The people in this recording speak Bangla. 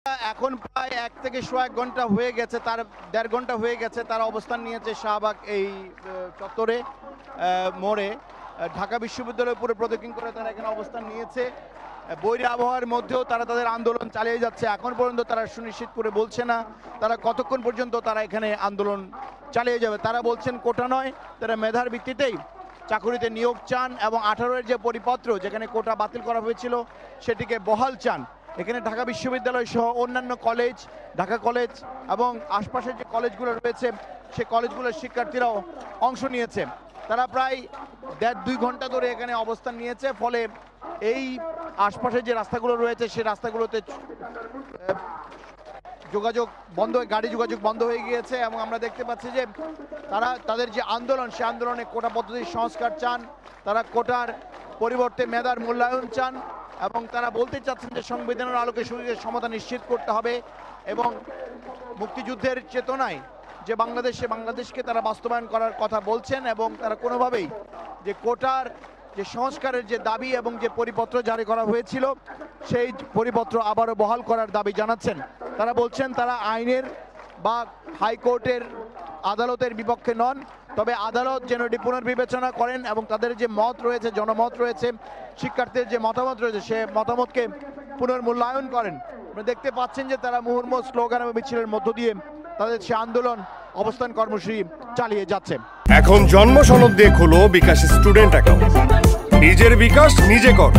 এখন প্রায় 1 থেকে 1.5 ঘন্টা হয়ে গেছে, তার 1.5 ঘন্টা হয়ে গেছে তারা অবস্থান নিয়েছে শাহবাগ এই চত্বরে মোড়ে। ঢাকা বিশ্ববিদ্যালয়ের উপরে প্রদক্ষিণ করে তারা এখানে অবস্থান নিয়েছে। বৈরী আবহাওয়ার মধ্যেও তারা তাদের আন্দোলন চালিয়ে যাচ্ছে। এখন পর্যন্ত তারা সুনিশ্চিত করে বলছে না তারা কতক্ষণ পর্যন্ত তারা এখানে আন্দোলন চালিয়ে যাবে। তারা বলছেন কোটা নয়, তারা মেধার ভিত্তিতেই চাকুরিতে নিয়োগ চান এবং 18-এর যে পরিপত্র যেখানে কোটা বাতিল করা হয়েছিল সেটিকে বহাল চান। এখানে ঢাকা বিশ্ববিদ্যালয় সহ অন্যান্য কলেজ, ঢাকা কলেজ এবং আশপাশের যে কলেজগুলো রয়েছে সেই কলেজগুলোর শিক্ষার্থীরাও অংশ নিয়েছে। তারা প্রায় 1.5-2 ঘন্টা ধরে এখানে অবস্থান নিয়েছে। ফলে এই আশপাশের যে রাস্তাগুলো রয়েছে সেই রাস্তাগুলোতে যোগাযোগ বন্ধ, গাড়ি যোগাযোগ বন্ধ হয়ে গিয়েছে এবং আমরা দেখতে পাচ্ছি যে তারা তাদের যে আন্দোলন সে আন্দোলনে কোটা পদ্ধতির সংস্কার চান, তারা কোটার পরিবর্তে মেধার মূল্যায়ন চান এবং তারা বলতে চাচ্ছেন যে সংবিধানের আলোকে সুযোগের সমতা নিশ্চিত করতে হবে এবং মুক্তিযুদ্ধের চেতনায় যে বাংলাদেশকে তারা বাস্তবায়ন করার কথা বলছেন এবং তারা কোনোভাবেই যে কোটার যে সংস্কারের যে দাবি এবং যে পরিপত্র জারি করা হয়েছিল সেই পরিপত্র আবারও বহাল করার দাবি জানাচ্ছেন। তারা বলছেন তারা আইনের বা হাইকোর্টের আদালতের বিপক্ষে নন, তবে আদালত যেন এটি পুনর্বিবেচনা করেন এবং তাদের যে মত রয়েছে, জনমত রয়েছে, শিক্ষার্থীর যে মতামত রয়েছে সে মতামতকে পুনর্মূল্যায়ন করেন। আপনারা দেখতে পাচ্ছেন যে তারা মুহুর্মুহু স্লোগান এবং মিছিলের মধ্য দিয়ে তাদের সে আন্দোলন অবস্থান কর্মসূচি চালিয়ে যাচ্ছে। এখন জন্ম সনদ দিয়ে খোলো বিকাশ স্টুডেন্ট অ্যাকাউন্ট। নিজের বিকাশ নিজে কর।